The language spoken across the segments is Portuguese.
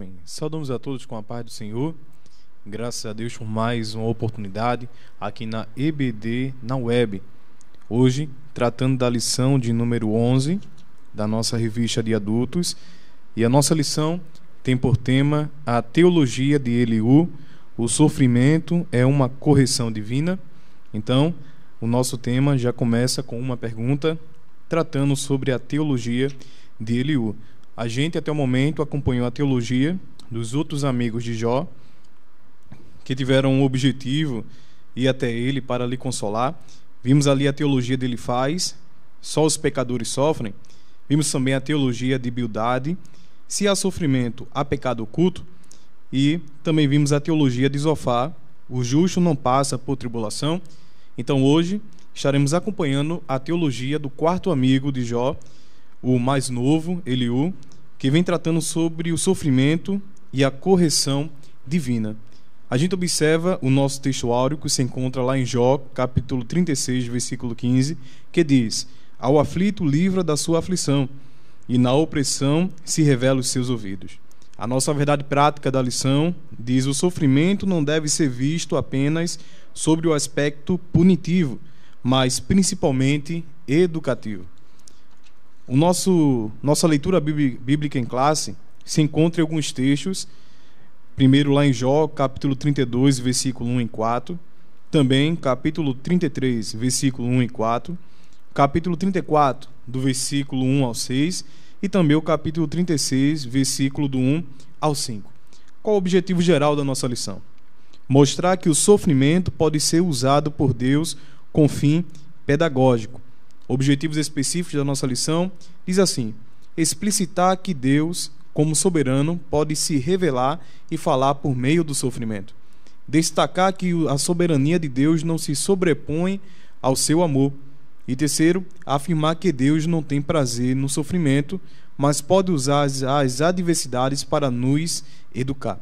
Bem, saudamos a todos com a paz do Senhor. Graças a Deus por mais uma oportunidade aqui na EBD na web. Hoje, tratando da lição de número 11 da nossa revista de adultos. E a nossa lição tem por tema a teologia de Eliú. O sofrimento é uma correção divina. Então, o nosso tema já começa com uma pergunta tratando sobre a teologia de Eliú. A gente até o momento acompanhou a teologia dos outros amigos de Jó, que tiveram um objetivo ir até ele para lhe consolar. Vimos ali a teologia de Elifaz, só os pecadores sofrem. Vimos também a teologia de Bildade, se há sofrimento, há pecado oculto. E também vimos a teologia de Zofar, o justo não passa por tribulação. Então hoje estaremos acompanhando a teologia do quarto amigo de Jó, o mais novo, Eliú, que vem tratando sobre o sofrimento e a correção divina. A gente observa o nosso texto áureo que se encontra lá em Jó, capítulo 36, versículo 15, que diz: ao aflito livra da sua aflição, e na opressão se revela os seus ouvidos. A nossa verdade prática da lição diz: o sofrimento não deve ser visto apenas sobre o aspecto punitivo, mas principalmente educativo. Nossa leitura bíblica em classe se encontra em alguns textos. Primeiro lá em Jó, capítulo 32, versículo 1 e 4. Também capítulo 33, versículo 1 e 4. Capítulo 34, do versículo 1 ao 6. E também o capítulo 36, versículo do 1 ao 5. Qual o objetivo geral da nossa lição? Mostrar que o sofrimento pode ser usado por Deus com fim pedagógico. Objetivos específicos da nossa lição diz assim: explicitar que Deus, como soberano, pode se revelar e falar por meio do sofrimento. Destacar que a soberania de Deus não se sobrepõe ao seu amor. E terceiro, afirmar que Deus não tem prazer no sofrimento, mas pode usar as adversidades para nos educar.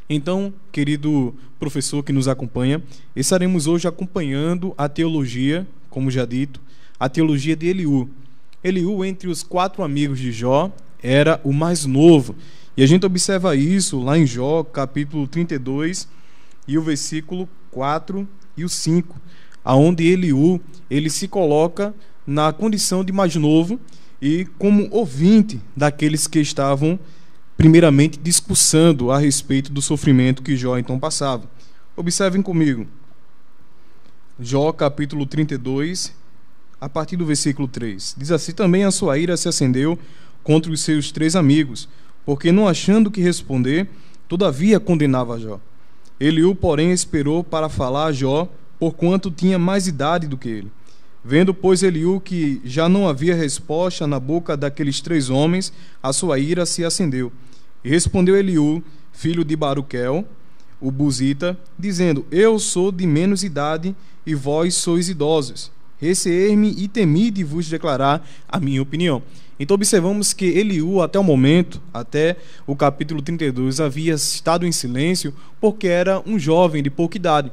Então, querido professor que nos acompanha, estaremos hoje acompanhando a teologia, como já dito, a teologia de Eliú. Eliú, entre os quatro amigos de Jó, era o mais novo. E a gente observa isso lá em Jó, capítulo 32, e o versículo 4 e o 5, aonde Eliú, ele se coloca na condição de mais novo e como ouvinte daqueles que estavam primeiramente discussando a respeito do sofrimento que Jó então passava. Observem comigo. Jó, capítulo 32, a partir do versículo 3. Diz assim: também a sua ira se acendeu contra os seus três amigos, porque não achando que responder, todavia condenava Jó. Eliú, porém, esperou para falar a Jó, porquanto tinha mais idade do que ele. Vendo, pois, Eliú que já não havia resposta na boca daqueles três homens, a sua ira se acendeu. E respondeu Eliú, filho de Baruquel, o buzita, dizendo: eu sou de menos idade, e vós sois idosos. Receer-me e temi de vos declarar a minha opinião. Então observamos que Eliú, até o momento, até o capítulo 32, havia estado em silêncio porque era um jovem de pouca idade.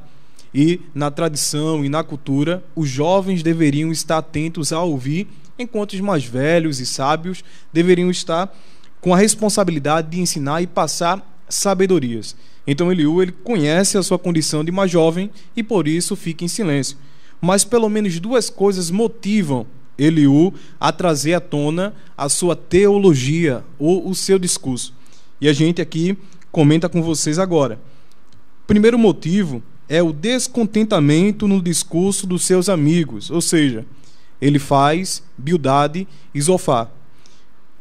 E na tradição e na cultura, os jovens deveriam estar atentos a ouvir, enquanto os mais velhos e sábios deveriam estar com a responsabilidade de ensinar e passar sabedorias. Então Eliú, ele conhece a sua condição de mais jovem e por isso fica em silêncio. Mas pelo menos duas coisas motivam Eliú a trazer à tona a sua teologia ou o seu discurso. E a gente aqui comenta com vocês agora. O primeiro motivo é o descontentamento no discurso dos seus amigos, ou seja, Elifaz, Bildade e Zofar,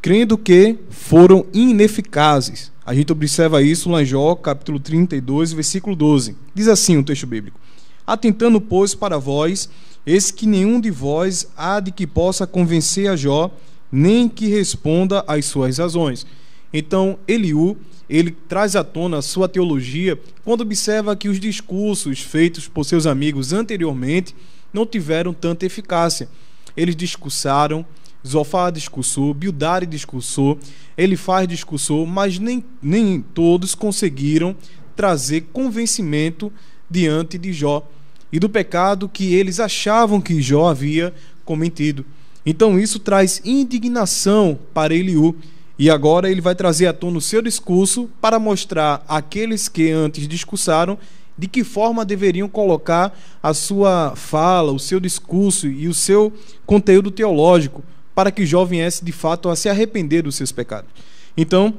crendo que foram ineficazes. A gente observa isso lá em Jó, capítulo 32, versículo 12. Diz assim o texto bíblico: atentando, pois, para vós, eis que nenhum de vós há de que possa convencer a Jó, nem que responda às suas razões. Então, Eliú, ele traz à tona a sua teologia quando observa que os discursos feitos por seus amigos anteriormente não tiveram tanta eficácia. Eles discursaram, Zofar discursou, Bildade discursou, Elifaz discursou, mas nem todos conseguiram trazer convencimento diante de Jó e do pecado que eles achavam que Jó havia cometido. Então isso traz indignação para Eliú E agora ele vai trazer à tona o seu discurso para mostrar àqueles que antes discursaram de que forma deveriam colocar a sua fala, o seu discurso e o seu conteúdo teológico, para que Jó viesse de fato a se arrepender dos seus pecados. Então,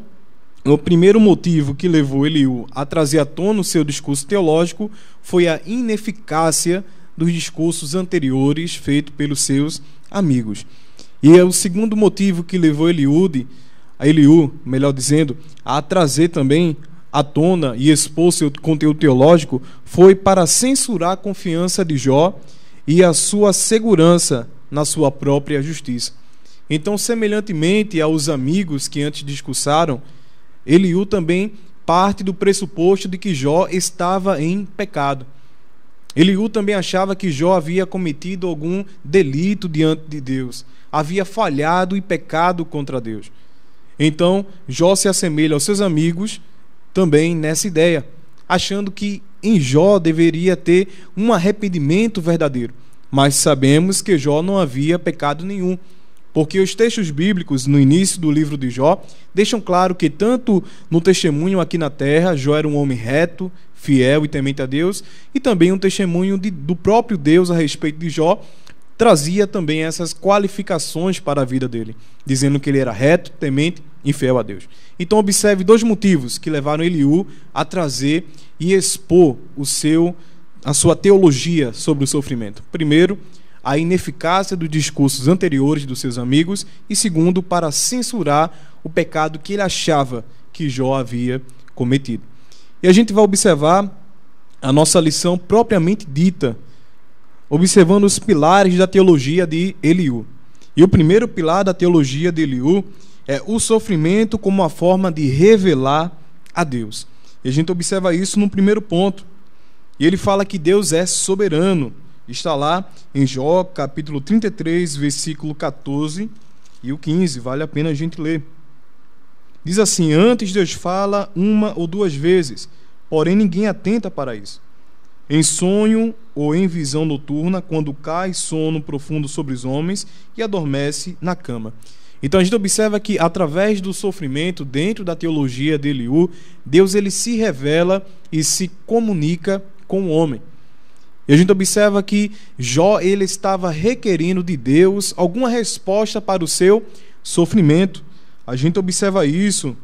o primeiro motivo que levou Eliú a trazer à tona o seu discurso teológico foi a ineficácia dos discursos anteriores feitos pelos seus amigos. E o segundo motivo que levou Eliú, melhor dizendo, a trazer também à tona e expor seu conteúdo teológico foi para censurar a confiança de Jó e a sua segurança na sua própria justiça. Então, semelhantemente aos amigos que antes discursaram, Eliú também parte do pressuposto de que Jó estava em pecado. Eliú também achava que Jó havia cometido algum delito diante de Deus, havia falhado e pecado contra Deus. Então, Jó se assemelha aos seus amigos também nessa ideia, achando que em Jó deveria ter um arrependimento verdadeiro. Mas sabemos que Jó não havia pecado nenhum, porque os textos bíblicos no início do livro de Jó deixam claro que tanto no testemunho aqui na terra, Jó era um homem reto, fiel e temente a Deus, e também um testemunho do próprio Deus a respeito de Jó trazia também essas qualificações para a vida dele, dizendo que ele era reto, temente e fiel a Deus. Então observe dois motivos que levaram Eliú a trazer e expor a sua teologia sobre o sofrimento. Primeiro, a ineficácia dos discursos anteriores dos seus amigos, e segundo, para censurar o pecado que ele achava que Jó havia cometido. E a gente vai observar a nossa lição propriamente dita, observando os pilares da teologia de Eliú. E o primeiro pilar da teologia de Eliú é o sofrimento como uma forma de revelar a Deus. E a gente observa isso no primeiro ponto. E ele fala que Deus é soberano. Está lá em Jó, capítulo 33, versículo 14 e o 15. Vale a pena a gente ler. Diz assim: antes Deus fala uma ou duas vezes, porém ninguém atenta para isso. Em sonho ou em visão noturna, quando cai sono profundo sobre os homens e adormece na cama. Então a gente observa que através do sofrimento, dentro da teologia de Eliú, Deus ele se revela e se comunica com o homem. E a gente observa que Jó ele estava requerendo de Deus alguma resposta para o seu sofrimento. A gente observa isso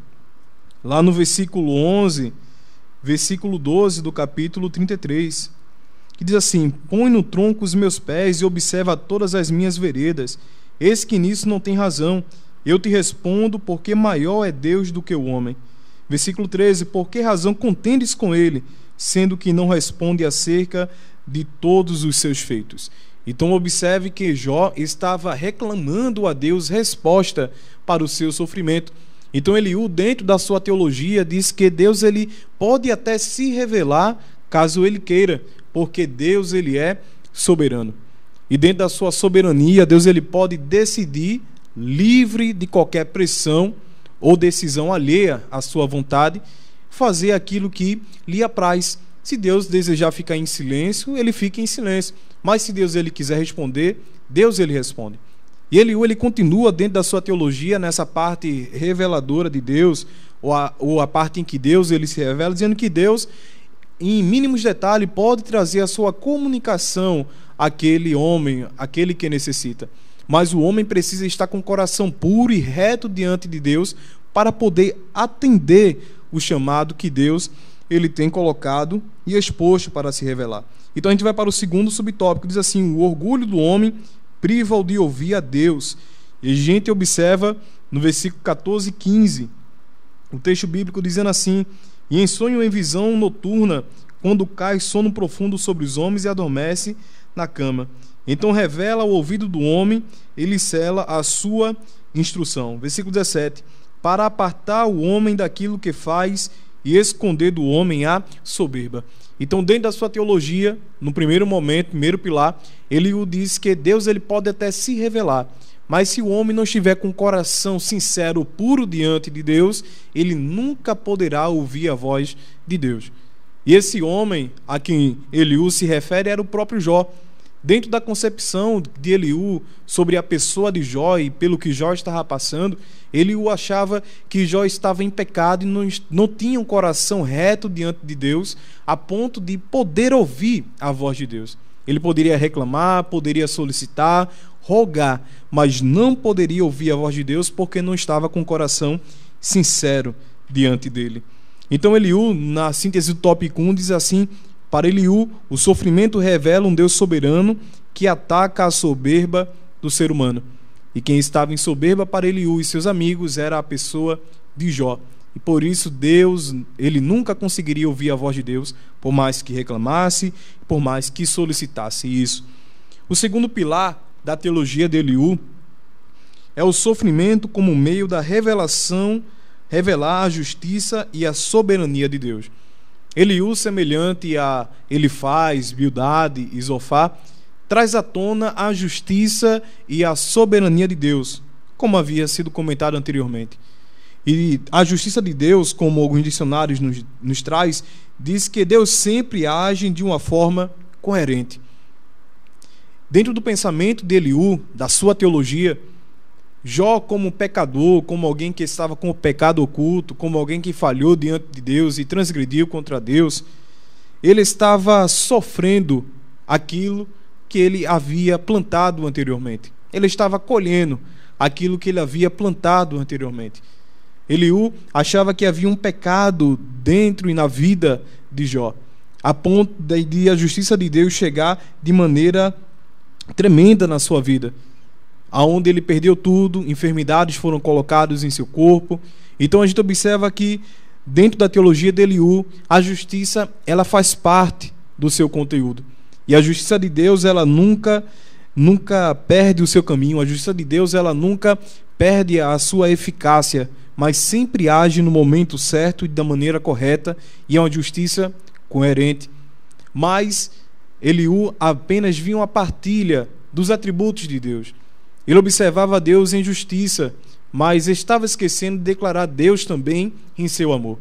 lá no versículo 11, versículo 12 do capítulo 33, que diz assim: põe no tronco os meus pés e observa todas as minhas veredas. Eis que nisso não tem razão. Eu te respondo, porque maior é Deus do que o homem. Versículo 13: por que razão contendes com ele, sendo que não responde acerca de todos os seus feitos? Então observe que Jó estava reclamando a Deus resposta para o seu sofrimento. Então Eliú, dentro da sua teologia, diz que Deus ele pode até se revelar caso ele queira, porque Deus ele é soberano. E dentro da sua soberania, Deus ele pode decidir, livre de qualquer pressão ou decisão alheia à sua vontade, fazer aquilo que lhe apraz. Se Deus desejar ficar em silêncio, ele fica em silêncio. Mas se Deus ele quiser responder, Deus ele responde. E ele continua dentro da sua teologia, nessa parte reveladora de Deus, ou a parte em que Deus ele se revela, dizendo que Deus, em mínimos detalhes, pode trazer a sua comunicação àquele homem, àquele que necessita. Mas o homem precisa estar com o coração puro e reto diante de Deus para poder atender o chamado que Deus ele tem colocado e exposto para se revelar. Então a gente vai para o segundo subtópico, diz assim: o orgulho do homem priva-o de ouvir a Deus. E a gente observa no versículo 14 e 15, o texto bíblico dizendo assim: e em sonho ou em visão noturna, quando cai sono profundo sobre os homens e adormece na cama. Então revela ao ouvido do homem, ele cela a sua instrução. Versículo 17: para apartar o homem daquilo que faz e esconder do homem a soberba. Então, dentro da sua teologia, no primeiro momento, primeiro pilar, ele diz que Deus ele pode até se revelar, mas se o homem não estiver com o coração sincero, puro diante de Deus, ele nunca poderá ouvir a voz de Deus. E esse homem a quem Eliú se refere era o próprio Jó. Dentro da concepção de Eliú sobre a pessoa de Jó e pelo que Jó estava passando, Eliú achava que Jó estava em pecado e não tinha um coração reto diante de Deus, a ponto de poder ouvir a voz de Deus. Ele poderia reclamar, poderia solicitar, rogar, mas não poderia ouvir a voz de Deus porque não estava com o coração sincero diante dele. Então Eliú, na síntese do tópico 1, diz assim: para Eliú, o sofrimento revela um Deus soberano que ataca a soberba do ser humano. E quem estava em soberba para Eliú e seus amigos era a pessoa de Jó. E por isso Deus, ele nunca conseguiria ouvir a voz de Deus, por mais que reclamasse, por mais que solicitasse isso. O segundo pilar da teologia de Eliú é o sofrimento como meio da revelação, revelar a justiça e a soberania de Deus. Eliú, semelhante a Elifaz, Bildade e Zofar, traz à tona a justiça e a soberania de Deus, como havia sido comentado anteriormente. E a justiça de Deus, como alguns dicionários nos traz, diz que Deus sempre age de uma forma coerente. Dentro do pensamento de Eliú, da sua teologia, Jó, como pecador, como alguém que estava com o pecado oculto, como alguém que falhou diante de Deus e transgrediu contra Deus, ele estava sofrendo aquilo que ele havia plantado anteriormente. Ele estava colhendo aquilo que ele havia plantado anteriormente. Eliú achava que havia um pecado dentro e na vida de Jó, a ponto de a justiça de Deus chegar de maneira tremenda na sua vida, aonde ele perdeu tudo, enfermidades foram colocadas em seu corpo. Então a gente observa que dentro da teologia de Eliú, a justiça, ela faz parte do seu conteúdo. E a justiça de Deus, ela nunca perde o seu caminho. A justiça de Deus, ela nunca perde a sua eficácia, mas sempre age no momento certo e da maneira correta, e é uma justiça coerente. Mas Eliú apenas via uma partilha dos atributos de Deus. Ele observava Deus em justiça, mas estava esquecendo de declarar Deus também em seu amor.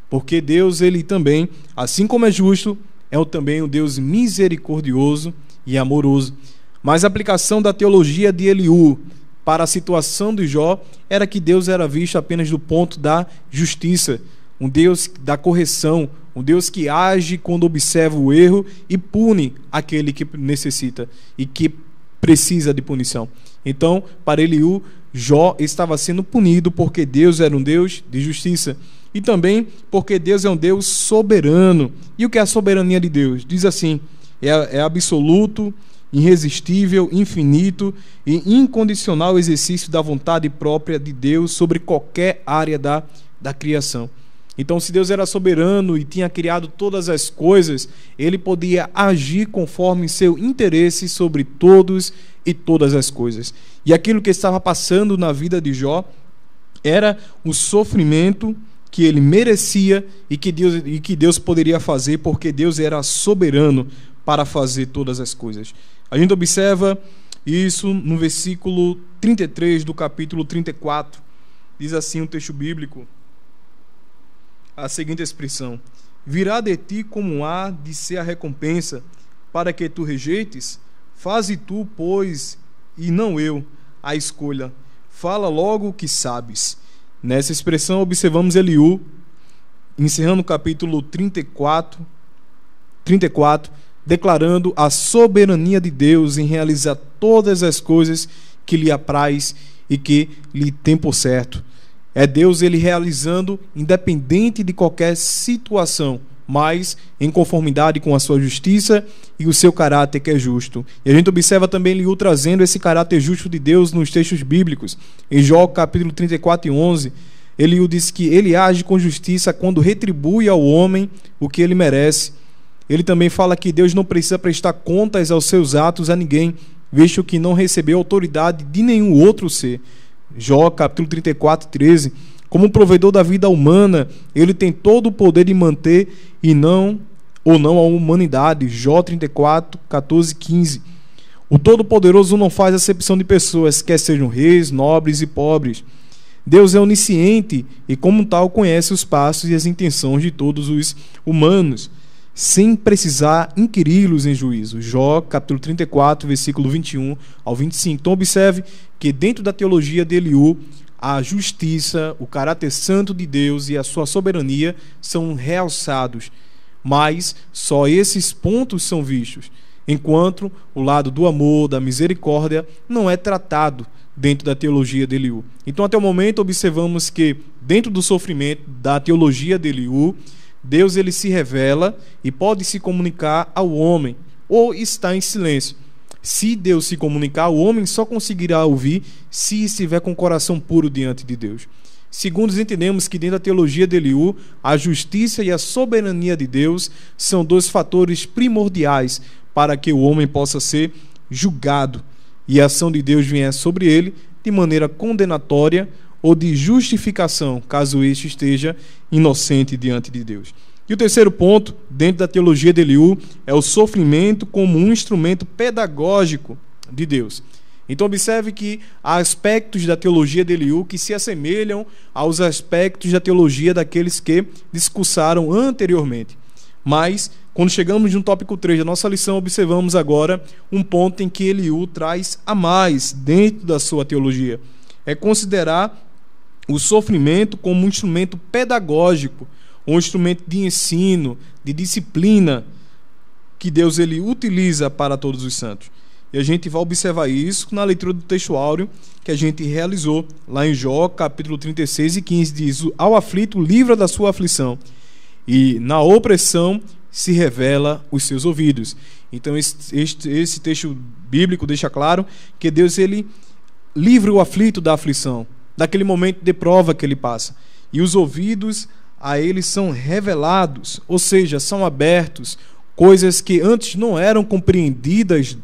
Porque Deus, ele também, assim como é justo, é também um Deus misericordioso e amoroso. Mas a aplicação da teologia de Eliú para a situação de Jó era que Deus era visto apenas do ponto da justiça, um Deus da correção, um Deus que age quando observa o erro e pune aquele que necessita e que precisa de punição. Então, para Eliú, Jó estava sendo punido porque Deus era um Deus de justiça e também porque Deus é um Deus soberano. E o que é a soberania de Deus? Diz assim: é absoluto, irresistível, infinito e incondicional exercício da vontade própria de Deus sobre qualquer área da criação. Então, se Deus era soberano e tinha criado todas as coisas, ele podia agir conforme seu interesse sobre todos e todas as coisas. E aquilo que estava passando na vida de Jó era o sofrimento que ele merecia e que Deus poderia fazer, porque Deus era soberano para fazer todas as coisas. A gente observa isso no versículo 33 do capítulo 34. Diz assim um texto bíblico, a seguinte expressão: virá de ti como há de ser a recompensa, para que tu rejeites? Faze tu, pois, e não eu, a escolha. Fala logo o que sabes. Nessa expressão observamos Eliú, encerrando o capítulo 34, declarando a soberania de Deus em realizar todas as coisas que lhe apraz e que lhe tem por certo. É Deus, ele realizando independente de qualquer situação, mas em conformidade com a sua justiça e o seu caráter que é justo. E a gente observa também Eliú trazendo esse caráter justo de Deus nos textos bíblicos. Em Jó capítulo 34 e 11, Eliú diz que ele age com justiça quando retribui ao homem o que ele merece. Ele também fala que Deus não precisa prestar contas aos seus atos a ninguém, visto que não recebeu autoridade de nenhum outro ser. Jó capítulo 34, 13. Como provedor da vida humana, ele tem todo o poder de manter ou não a humanidade. Jó 34, 14, 15. O Todo-Poderoso não faz acepção de pessoas, quer sejam reis, nobres e pobres. Deus é onisciente e, como tal, conhece os passos e as intenções de todos os humanos. sem precisar inquiri-los em juízo. Jó, capítulo 34, versículo 21 ao 25. Então observe que dentro da teologia de Eliú, a justiça, o caráter santo de Deus e a sua soberania são realçados, mas só esses pontos são vistos, enquanto o lado do amor, da misericórdia, não é tratado dentro da teologia de Eliú. Então, até o momento, observamos que dentro do sofrimento da teologia de Eliú, Deus ele se revela e pode se comunicar ao homem, ou está em silêncio. Se Deus se comunicar, o homem só conseguirá ouvir se estiver com o coração puro diante de Deus. Segundo, entendemos que dentro da teologia de Eliú, a justiça e a soberania de Deus são dois fatores primordiais para que o homem possa ser julgado e a ação de Deus venha sobre ele de maneira condenatória ou de justificação, caso este esteja inocente diante de Deus. E o terceiro ponto, dentro da teologia de Eliú, é o sofrimento como um instrumento pedagógico de Deus. Então observe que há aspectos da teologia de Eliú que se assemelham aos aspectos da teologia daqueles que discursaram anteriormente. Mas, quando chegamos no tópico 3 da nossa lição, observamos agora um ponto em que Eliú traz a mais dentro da sua teologia. É considerar o sofrimento como um instrumento pedagógico, um instrumento de ensino, de disciplina, que Deus ele utiliza para todos os santos. E a gente vai observar isso na leitura do texto áureo que a gente realizou lá em Jó, capítulo 36 e 15, diz: ao aflito livra da sua aflição, e na opressão se revela os seus ouvidos. Então esse texto bíblico deixa claro que Deus ele livra o aflito da aflição, daquele momento de prova que ele passa, e os ouvidos a ele são revelados, ou seja, são abertos, coisas que antes não eram compreendidas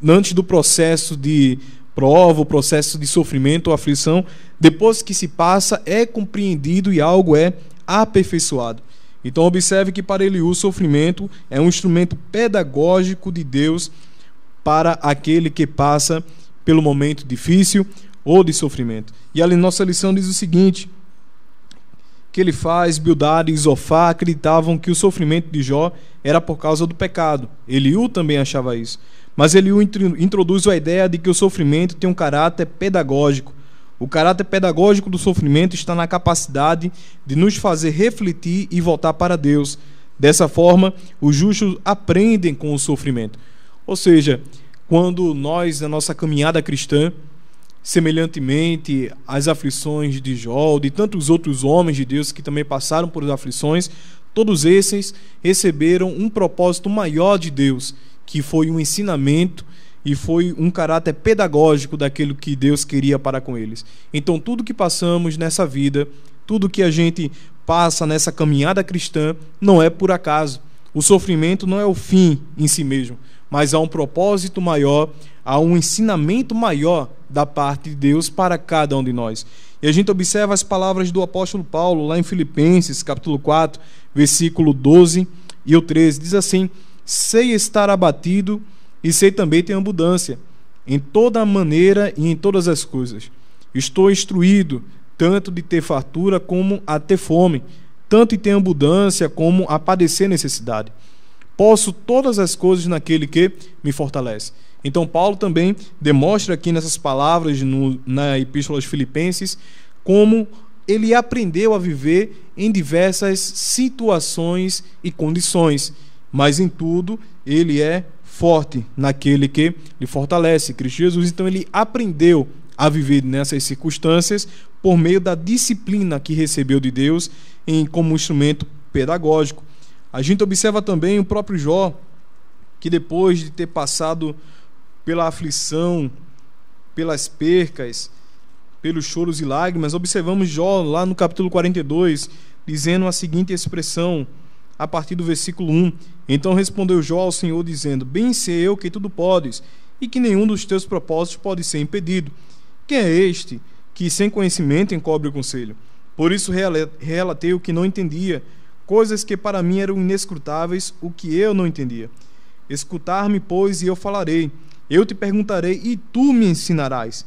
antes do processo de prova, o processo de sofrimento ou aflição. Depois que se passa, é compreendido e algo é aperfeiçoado. Então observe que para Eliú o sofrimento é um instrumento pedagógico de Deus para aquele que passa pelo momento difícil ou de sofrimento. E ali nossa lição diz o seguinte, que Elifaz, Bildade e Zofar acreditavam que o sofrimento de Jó era por causa do pecado. Eliú também achava isso. Mas Eliú introduz a ideia de que o sofrimento tem um caráter pedagógico. O caráter pedagógico do sofrimento está na capacidade de nos fazer refletir e voltar para Deus. Dessa forma, os justos aprendem com o sofrimento. Ou seja, quando nós, na nossa caminhada cristã, semelhantemente às aflições de Jó, de tantos outros homens de Deus que também passaram por aflições, todos esses receberam um propósito maior de Deus, que foi um ensinamento e foi um caráter pedagógico daquilo que Deus queria para com eles. Então tudo que passamos nessa vida, tudo que a gente passa nessa caminhada cristã, não é por acaso. O sofrimento não é o fim em si mesmo, mas há um propósito maior, há um ensinamento maior da parte de Deus para cada um de nós. E a gente observa as palavras do apóstolo Paulo lá em Filipenses, capítulo 4, versículo 12 e o 13. Diz assim: sei estar abatido e sei também ter abundância, em toda maneira e em todas as coisas. Estou instruído, tanto de ter fartura como a ter fome, tanto em ter abundância como a padecer necessidade. Posso todas as coisas naquele que me fortalece. Então Paulo também demonstra aqui nessas palavras na Epístola aos Filipenses como ele aprendeu a viver em diversas situações e condições, mas em tudo ele é forte naquele que lhe fortalece, Cristo Jesus. Então ele aprendeu a viver nessas circunstâncias por meio da disciplina que recebeu de Deus como instrumento pedagógico. A gente observa também o próprio Jó, que depois de ter passado pela aflição, pelas percas, pelos choros e lágrimas, observamos Jó lá no capítulo 42, dizendo a seguinte expressão, a partir do versículo 1. Então respondeu Jó ao Senhor, dizendo: bem sei eu que tudo podes, e que nenhum dos teus propósitos pode ser impedido. Quem é este que sem conhecimento encobre o conselho? Por isso relatei o que não entendia, coisas que para mim eram inescrutáveis, o que eu não entendia. Escutar-me, pois, e eu falarei. Eu te perguntarei, e tu me ensinarás.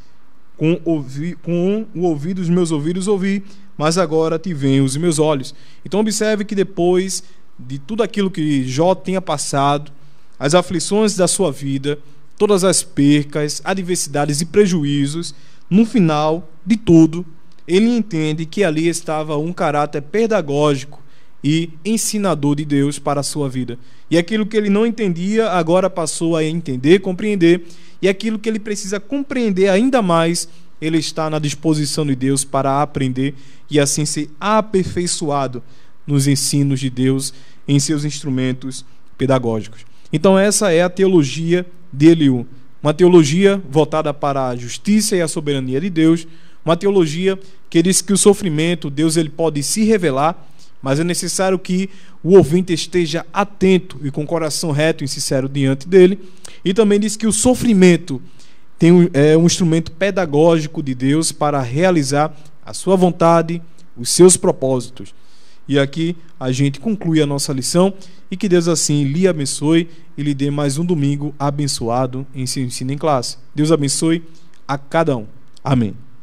Com o ouvido dos meus ouvidos ouvi, mas agora te veem os meus olhos. Então observe que depois de tudo aquilo que Jó tinha passado, as aflições da sua vida, todas as percas, adversidades e prejuízos, no final de tudo, ele entende que ali estava um caráter pedagógico e ensinador de Deus para a sua vida. E aquilo que ele não entendia, agora passou a entender, compreender, e aquilo que ele precisa compreender ainda mais, ele está na disposição de Deus para aprender e assim ser aperfeiçoado nos ensinos de Deus, em seus instrumentos pedagógicos. Então essa é a teologia de Eliú, uma teologia voltada para a justiça e a soberania de Deus, uma teologia que diz que o sofrimento, Deus ele pode se revelar, mas é necessário que o ouvinte esteja atento e com o coração reto e sincero diante dele. E também diz que o sofrimento é um instrumento pedagógico de Deus para realizar a sua vontade, os seus propósitos. E aqui a gente conclui a nossa lição e que Deus assim lhe abençoe e lhe dê mais um domingo abençoado em seu ensino em classe. Deus abençoe a cada um. Amém.